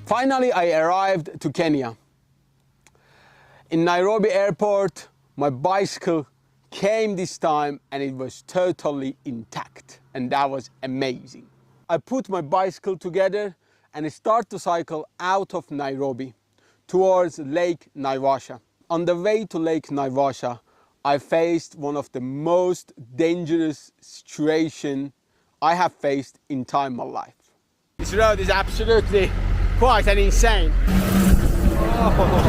Finally, I arrived to Kenya. In Nairobi airport, my bicycle came this time and it was totally intact, and that was amazing. I put my bicycle together and I start to cycle out of Nairobi towards Lake Naivasha. On the way to Lake Naivasha, I faced one of the most dangerous situations I have faced in time in my life. This road is absolutely quite an insane. Oh.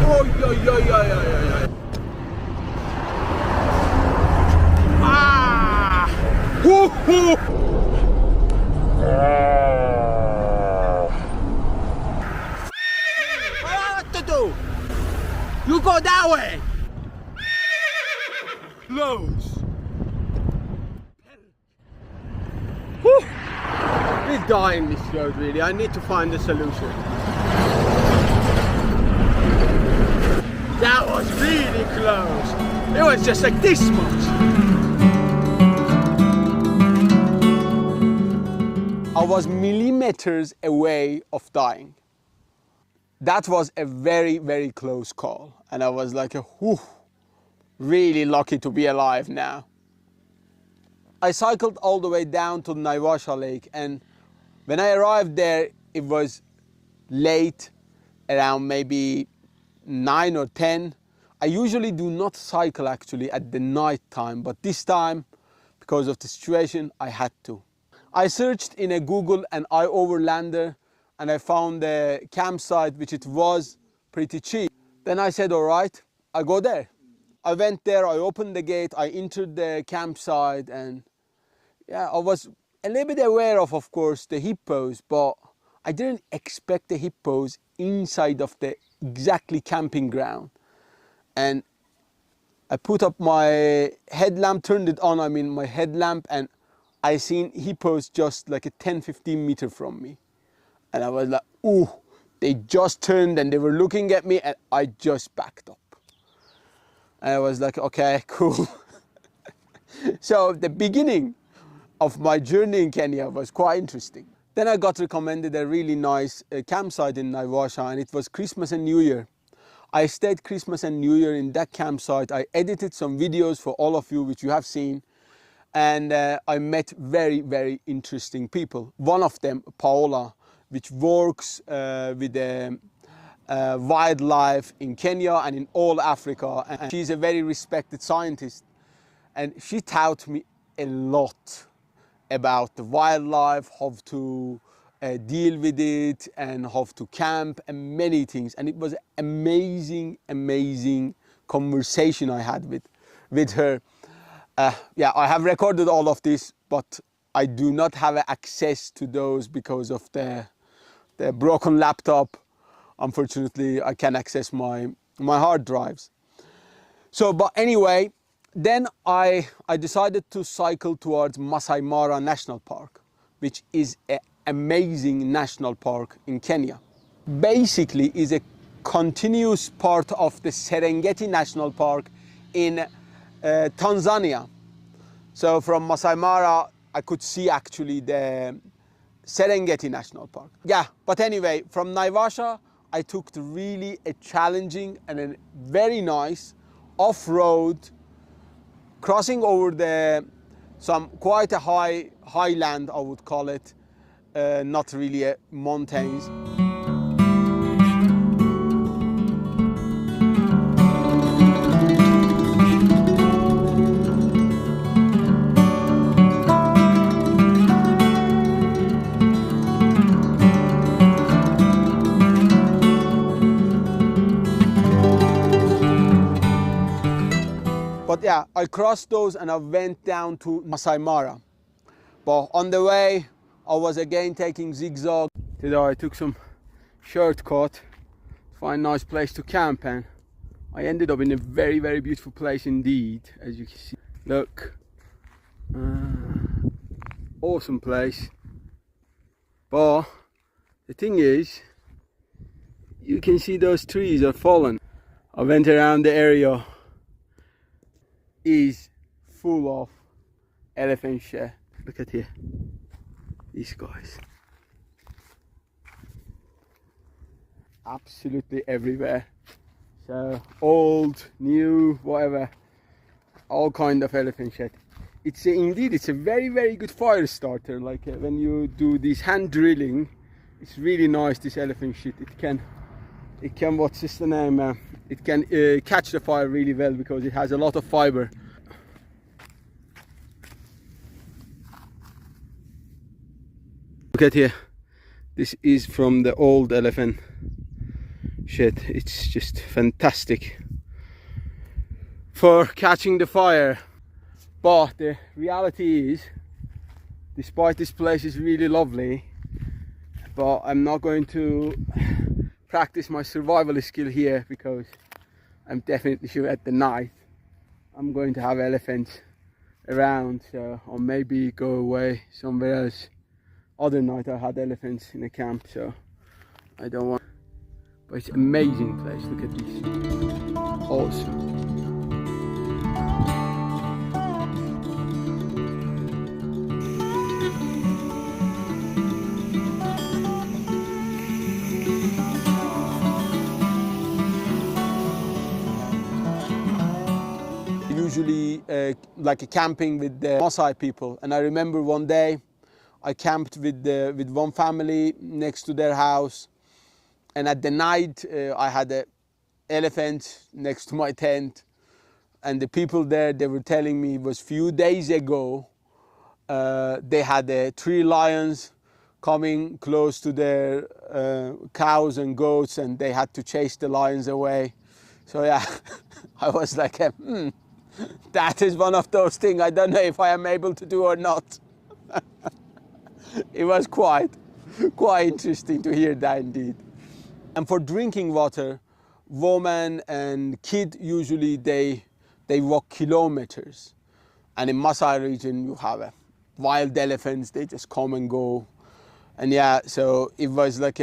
Oh, yo, yo, yo, yo, yo, yo. Ah! Woo, woo. What to do? You go that way. Close. Whew. We're dying this road, really. I need to find a solution. That was really close. It was just like this much. I was millimeters away of dying. That was a very, very close call. And I was like, whew, really lucky to be alive now. I cycled all the way down to Naivasha Lake, and when I arrived there, it was late, around maybe 9 or 10. I usually do not cycle actually at the night time, but this time, because of the situation, I had to. I searched in a Google and iOverlander, and I found a campsite which it was pretty cheap. Then I said, all right, I'll go there. I went there, I opened the gate, I entered the campsite, and yeah, I was a little bit aware of course, the hippos, but I didn't expect the hippos inside of the exactly camping ground. And I put up my headlamp, turned it on, my headlamp, and I seen hippos just like a 10-15 meter from me. And I was like, ooh, they just turned and they were looking at me, and I just backed up. And I was like, okay, cool. So the beginning of my journey in Kenya was quite interesting. Then I got recommended a really nice campsite in Naivasha, and it was Christmas and New Year. I stayed Christmas and New Year in that campsite. I edited some videos for all of you, which you have seen. And I met very, very interesting people. One of them, Paola, which works with wildlife in Kenya and in all Africa. And she's a very respected scientist. And she taught me a lot about the wildlife, how to deal with it, and how to camp, and many things. And it was an amazing, amazing conversation I had with her. Yeah, I have recorded all of this, but I do not have access to those because of the broken laptop. Unfortunately, I can't access my hard drives. So, but anyway, then I decided to cycle towards Maasai Mara National Park, which is an amazing national park in Kenya. Basically, is a continuous part of the Serengeti National Park in Tanzania. So from Maasai Mara, I could see actually the Serengeti National Park. Yeah, but anyway, from Naivasha, I took really a challenging and a very nice off-road, crossing over some quite a highland, I would call it, not really mountains. But yeah, I crossed those and I went down to Maasai Mara. But on the way, I was again taking zigzag. Today I took some shortcut to find a nice place to camp, and I ended up in a very, very beautiful place indeed, as you can see. Look, awesome place. But the thing is, you can see those trees are fallen. I went around the area, is full of elephant shed. Look at here, these guys. Absolutely everywhere. So old, new, whatever, all kind of elephant shed. It's indeed, it's a very, very good fire starter. Like when you do this hand drilling, it's really nice, this elephant shed. It can, what's this the name? It can catch the fire really well because it has a lot of fiber. Look at here. This is from the old elephant shed. It's just fantastic for catching the fire. But the reality is, despite this place is really lovely, but I'm not going to practice my survival skill here because I'm definitely sure at the night I'm going to have elephants around, so or maybe go away somewhere else. Other night I had elephants in a camp, so I don't want. But it's an amazing place. Look at this. Awesome. Usually like a camping with the Maasai people, and I remember one day I camped with one family next to their house, and at the night I had an elephant next to my tent, and the people there, they were telling me it was few days ago they had 3 lions coming close to their cows and goats, and they had to chase the lions away. So yeah, I was like, that is one of those things I don't know if I am able to do or not. It was quite interesting to hear that indeed. And for drinking water, women and kid usually they walk kilometers. And in Maasai region you have wild elephants, they just come and go. And yeah, so it was like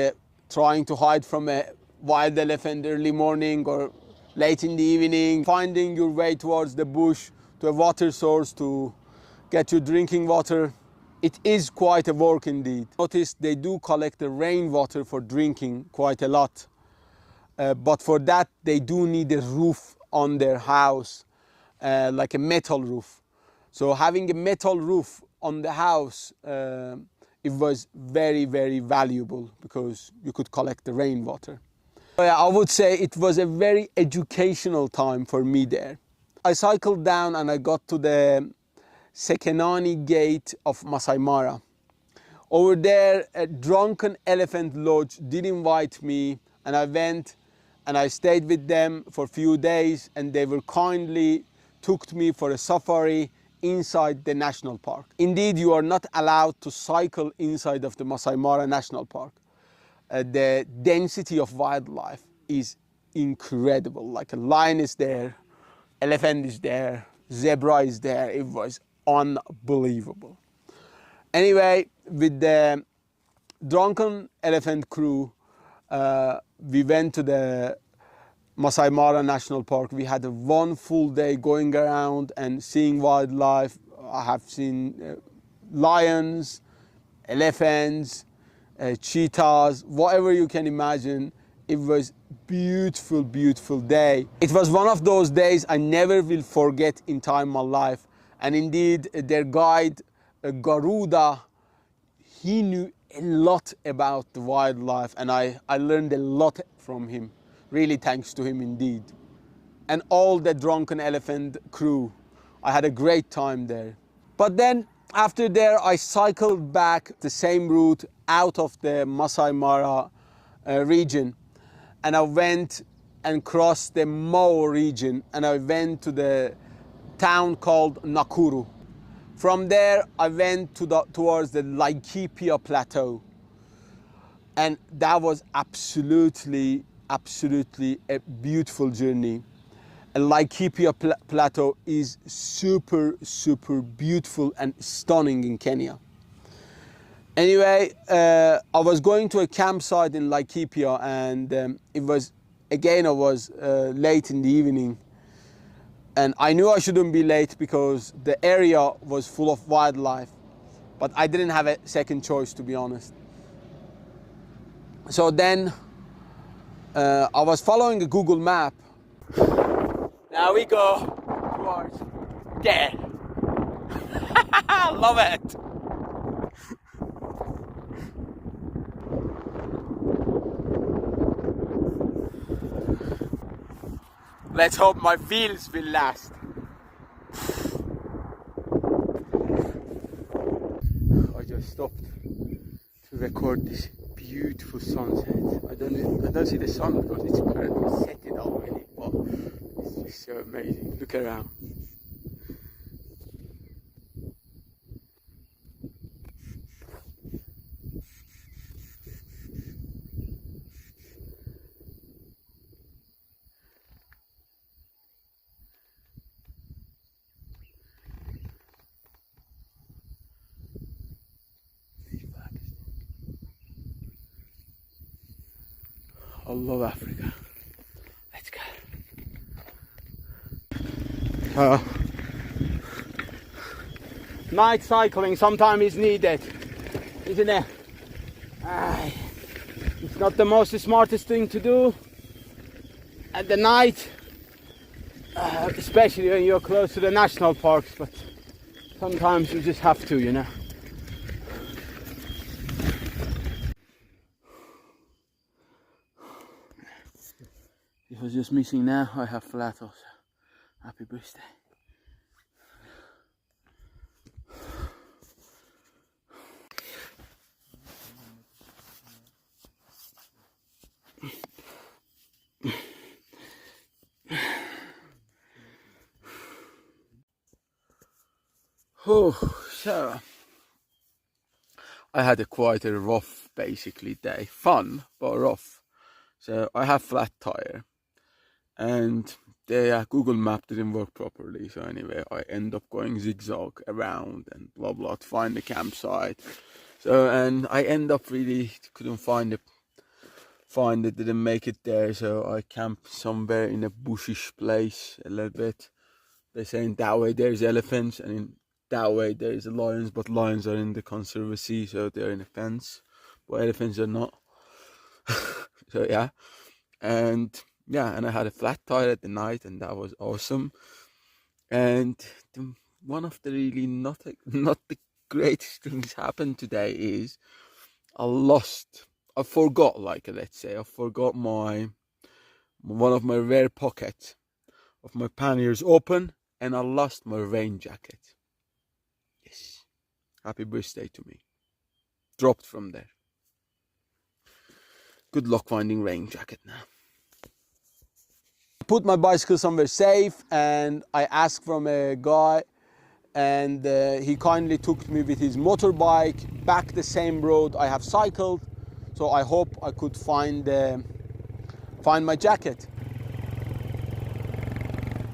trying to hide from a wild elephant early morning or late in the evening, finding your way towards the bush to a water source to get your drinking water. It is quite a work indeed. Notice they do collect the rainwater for drinking quite a lot. But for that, they do need a roof on their house, like a metal roof. So having a metal roof on the house, it was very, very valuable because you could collect the rainwater. So yeah, I would say it was a very educational time for me there. I cycled down and I got to the Sekenani gate of Maasai Mara. Over there, a Drunken Elephant Lodge did invite me, and I went and I stayed with them for a few days, and they were kindly took me for a safari inside the national park. Indeed, you are not allowed to cycle inside of the Maasai Mara National Park. The density of wildlife is incredible. Like a lion is there, elephant is there, zebra is there. It was unbelievable. Anyway, with the Drunken Elephant crew, we went to the Maasai Mara National Park. We had one full day going around and seeing wildlife. I have seen lions, elephants, cheetahs, whatever you can imagine. It was beautiful, beautiful day. It was one of those days I never will forget in time of my life. And indeed, their guide, Garuda, he knew a lot about the wildlife, and I learned a lot from him. Really thanks to him indeed. And all the Drunken Elephant crew. I had a great time there. But then after there, I cycled back the same route out of the Maasai Mara region. And I went and crossed the Mao region, and I went to the town called Nakuru. From there, I went towards the Laikipia Plateau. And that was absolutely a beautiful journey. And Laikipia Plateau is super, super beautiful and stunning in Kenya. Anyway, I was going to a campsite in Laikipia, and it was, again, I was late in the evening. And I knew I shouldn't be late because the area was full of wildlife, but I didn't have a second choice, to be honest. So then I was following a Google map. Now we go towards there. Love it. Let's hope my feels will last. I just stopped to record this beautiful sunset. I don't see the sun because it's currently setting already, but it's just so amazing. Look around. I love Africa. Let's go. Night cycling sometimes is needed, isn't it? It's not the most smartest thing to do at the night, especially when you're close to the national parks, but sometimes you just have to, you know. It was just missing now. I have flat also. Happy birthday. Oh, so I had a quite a rough basically day. Fun but rough. So I have flat tire, and the Google map didn't work properly. So anyway, I end up going zigzag around and blah blah to find the campsite. So and I end up really couldn't find it, didn't make it there. So I camped somewhere in a bushish place a little bit. They're saying that way there's elephants, and in that way there is lions, but lions are in the conservancy, so they're in a fence, but elephants are not. So yeah, and I had a flat tire at the night, and that was awesome. And one of the really not the greatest things happened today is I forgot my one of my rare pockets of my panniers open, and I lost my rain jacket. Yes, happy birthday to me. Dropped from there. Good luck finding rain jacket now. I put my bicycle somewhere safe, and I asked from a guy, and he kindly took me with his motorbike back the same road I have cycled. So I hope I could find my jacket.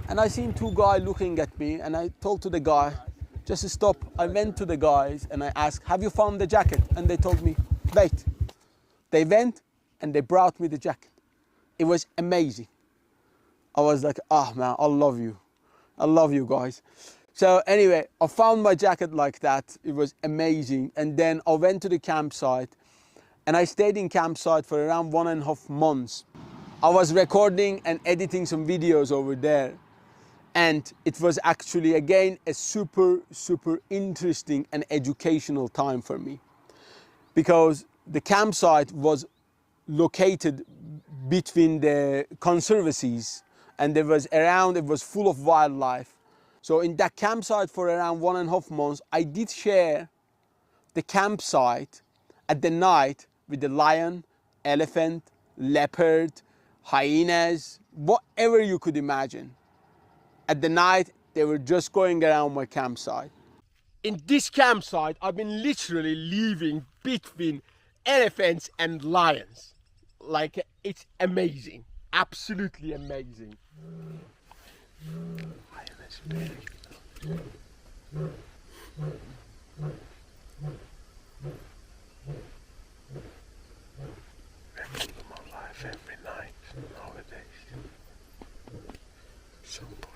And I seen two guys looking at me, and I told to the guy, just stop. I went to the guys and I asked, have you found the jacket? And they told me, wait. They went and they brought me the jacket. It was amazing. I was like, oh man, I love you. I love you guys. So anyway, I found my jacket like that. It was amazing. And then I went to the campsite, and I stayed in campsite for around 1.5 months. I was recording and editing some videos over there. And it was actually, again, a super interesting and educational time for me, because the campsite was located between the conservancies, and it was full of wildlife. So in that campsite for around 1.5 months, I did share the campsite at the night with the lion, elephant, leopard, hyenas, whatever you could imagine. At the night, they were just going around my campsite. In this campsite, I've been literally living between elephants and lions. Like, it's amazing. Absolutely amazing. Remember my life every night nowadays. So beautiful.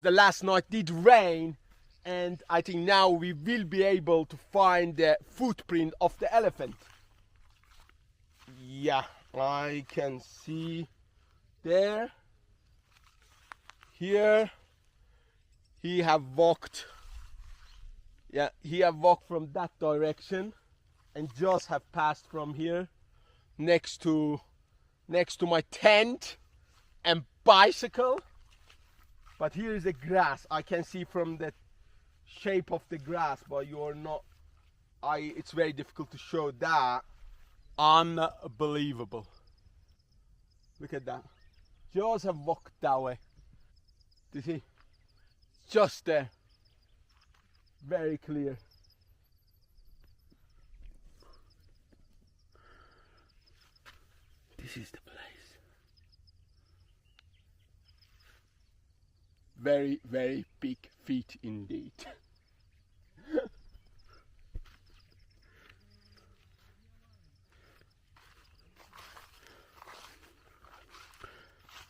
the last night did rain, and I think now we will be able to find the footprint of the elephant. Yeah, I can see there. Here he have walked. Yeah, he have walked from that direction and just have passed from here next to my tent and bicycle. But here is the grass. I can see from the shape of the grass, but you're not. It's very difficult to show that. Unbelievable. Look at that. Just have walked that way. Do you see? Just there. Very clear. This is the place. Very, very big feet indeed.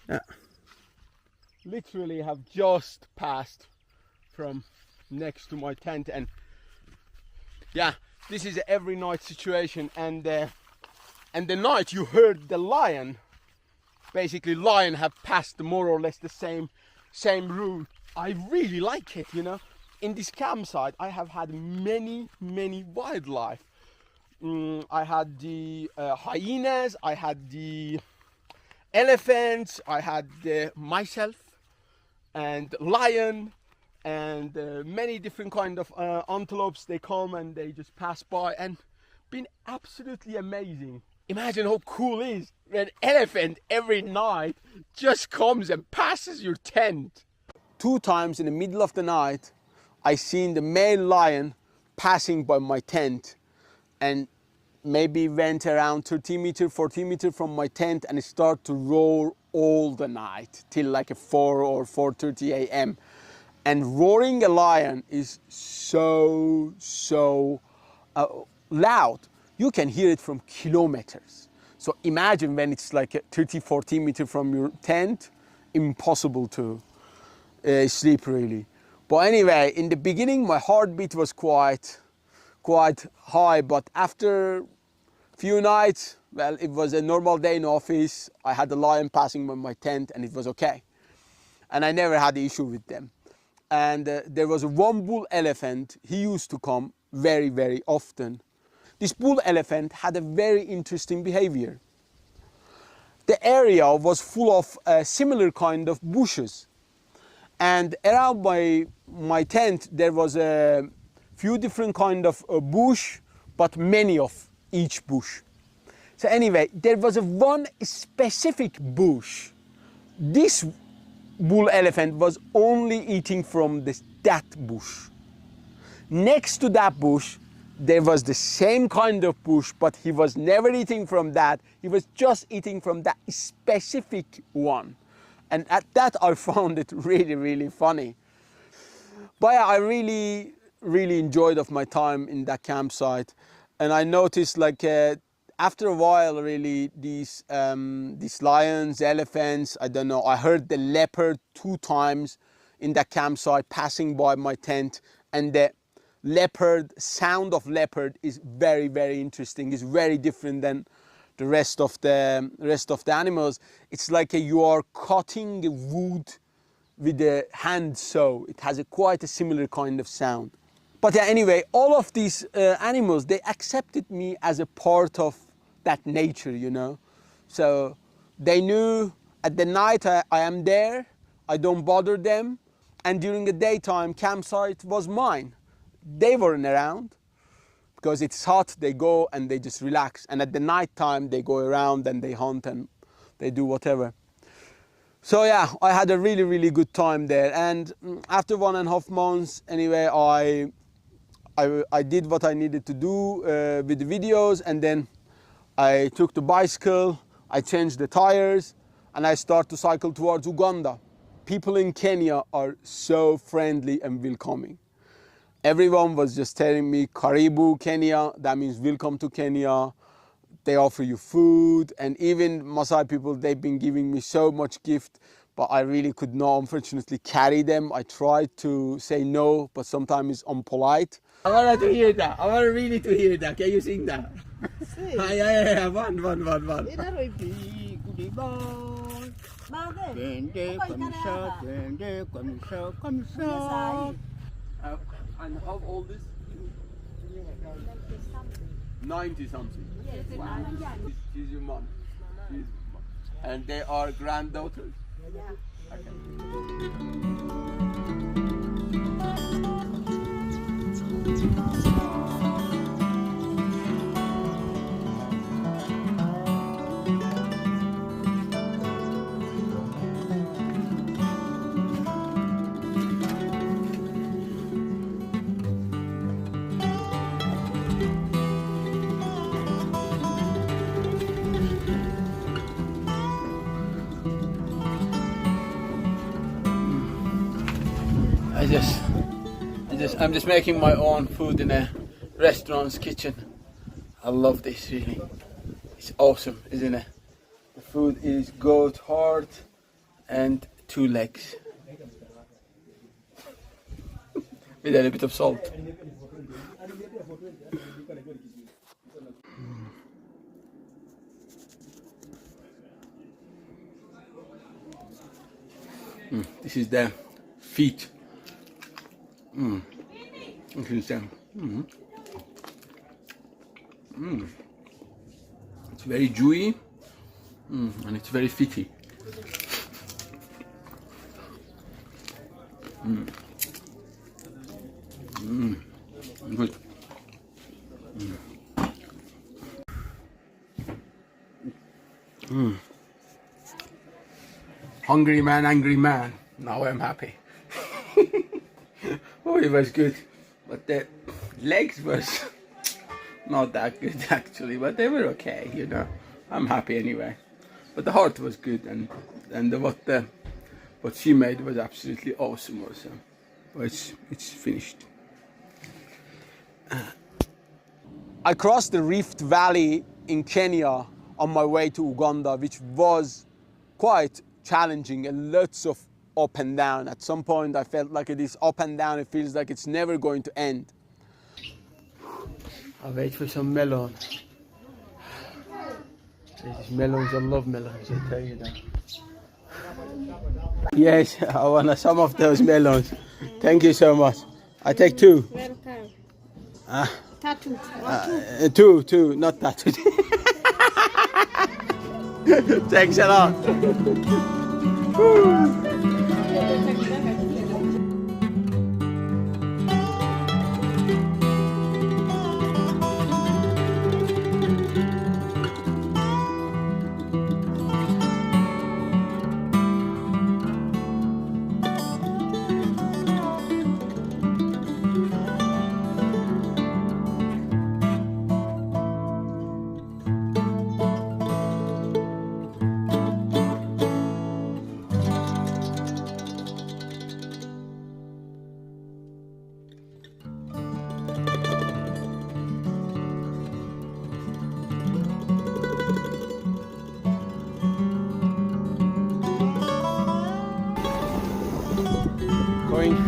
Yeah. Literally have just passed from next to my tent, and yeah, this is an every night situation, and the night you heard the lion, basically lion have passed more or less the same route. I really like it, you know. In this campsite I have had many wildlife. I had the hyenas, I had the elephants, I had myself and lion, and many different kind of antelopes. They come and they just pass by, and been absolutely amazing. Imagine how cool it is when an elephant every night just comes and passes your tent. 2 times in the middle of the night I seen the male lion passing by my tent, and maybe went around 30 meters, 40 meters from my tent, and it started to roar all the night till like 4 or 4:30 a.m. And roaring a lion is so loud. You can hear it from kilometers. So imagine when it's like 30, 40 meters from your tent, impossible to sleep really. But anyway, in the beginning my heartbeat was quite high, but after few nights, well, it was a normal day in office. I had a lion passing by my tent and it was okay. And I never had the issue with them. And there was one bull elephant. He used to come very often. This bull elephant had a very interesting behavior. The area was full of similar kind of bushes. And around my tent there was a few different kind of bush, but many of each bush. So anyway, there was one specific bush. This bull elephant was only eating from that bush. Next to that bush there was the same kind of bush, but he was never eating from that. He was just eating from that specific one. And at that I found it really funny. But yeah, I really enjoyed of my time in that campsite. And I noticed, like after a while, really these lions, elephants, I don't know. I heard the leopard 2 times in that campsite passing by my tent, and the sound of leopard is very interesting. It's very different than the rest of the animals. It's like you are cutting the wood with the hand, so it has quite a similar kind of sound. But yeah, anyway, all of these animals, they accepted me as a part of that nature, you know. So they knew at the night I am there, I don't bother them, and during the daytime, campsite was mine. They weren't around because it's hot. They go and they just relax, and at the night time they go around and they hunt and they do whatever. So yeah, I had a really good time there, and after 1.5 months, anyway, I did what I needed to do with the videos, and then I took the bicycle, I changed the tires, and I started to cycle towards Uganda. People in Kenya are so friendly and welcoming. Everyone was just telling me, Karibu Kenya, that means welcome to Kenya. They offer you food, and even Maasai people, they've been giving me so much gift. but I really could not, unfortunately, carry them. I tried to say no, but sometimes it's unpolite. I wanted to hear that. I wanted really to hear that. Can you sing that? Yeah. One. And how old is 90 something? Wow. She's your mom. And they are granddaughters? Yeah. Okay. I'm just making my own food in a restaurant's kitchen. I love this, really. It's awesome, isn't it? The food is goat heart and 2 legs. With a little bit of salt. This is the feet. This is It's very chewy, and it's very fitty. Good. Hungry man, angry man. Now I'm happy. Oh, it was good, but the legs was not that good actually, but they were okay, you know. I'm happy anyway. But the heart was good, and what she made was absolutely awesome also. But it's finished. I crossed the Rift Valley in Kenya on my way to Uganda, which was quite challenging and lots of up and down. At some point I felt like it is up and down, it feels like it's never going to end. I'll wait for some melon. These melons, I love melons, I tell you that. Yes, I want some of those melons. Thank you so much. I take 2. Welcome. Tattoo. 2, not tattoo. Thanks a lot.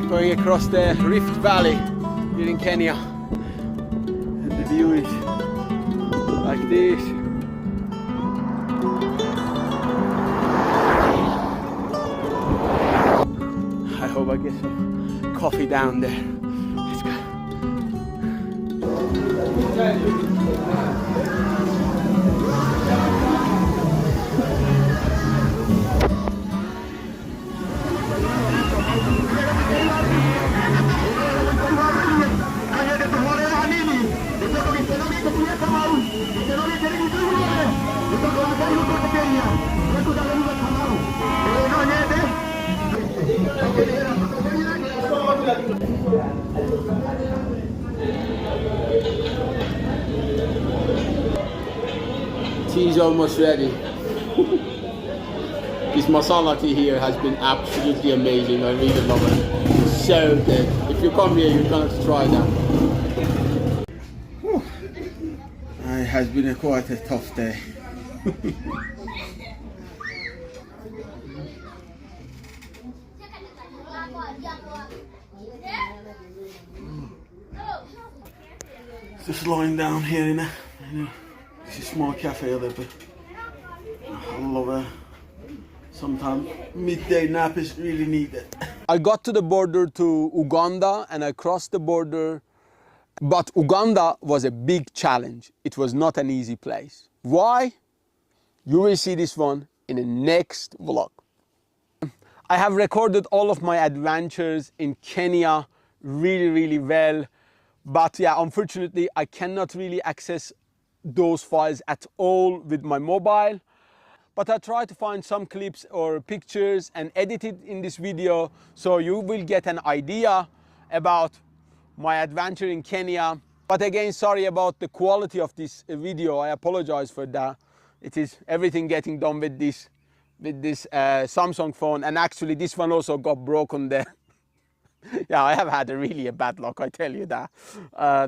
Going across the Rift Valley here in Kenya, and the view is like this. I hope I get some coffee down there. Let's go. Tea is almost ready. This masala tea here has been absolutely amazing. I really love it. It's so good. If you come here, you're gonna have to try that. Whew. It has been quite a tough day. Just lying down here in this small cafe a little bit. I love it. Sometimes midday nap is really needed. I got to the border to Uganda and I crossed the border, but Uganda was a big challenge. It was not an easy place. Why? You will see this one in the next vlog. I have recorded all of my adventures in Kenya really well, but yeah, unfortunately I cannot really access those files at all with my mobile. But I try to find some clips or pictures and edit it in this video so you will get an idea about my adventure in Kenya. But again, sorry about the quality of this video. I apologize for that. It is everything getting done with this Samsung phone, and actually this one also got broken there. Yeah, I have had a bad luck, I tell you that.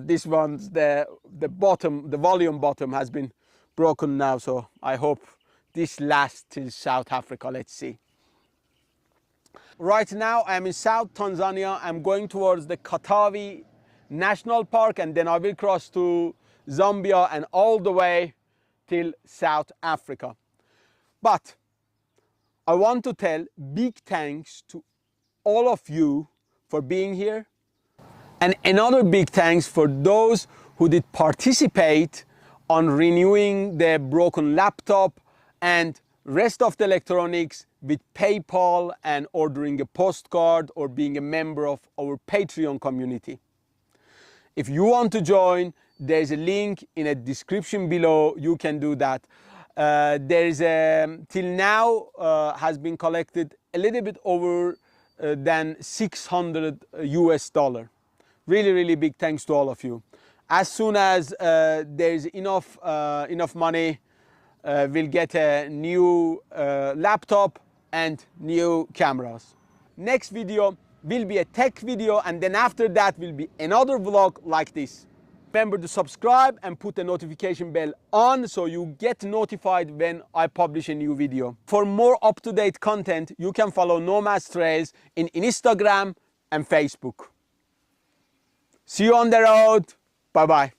This one's the bottom, the volume bottom has been broken now, so I hope this lasts till South Africa. Let's see. Right now I'm in South Tanzania. I'm going towards the Katavi National Park, and then I will cross to Zambia and all the way till South Africa. But I want to tell big thanks to all of you for being here, and another big thanks for those who did participate on renewing their broken laptop and rest of the electronics with PayPal and ordering a postcard or being a member of our Patreon community. If you want to join, there's a link in a description below. You can do that. Till now has been collected a little bit over than $600 US. Really big thanks to all of you. As soon as there's enough money, we'll get a new laptop and new cameras. Next video will be a tech video, and then after that will be another vlog like this. Remember to subscribe and put the notification bell on so you get notified when I publish a new video. For more up-to-date content, you can follow Nomadstrails in Instagram and Facebook. See you on the road. Bye-bye.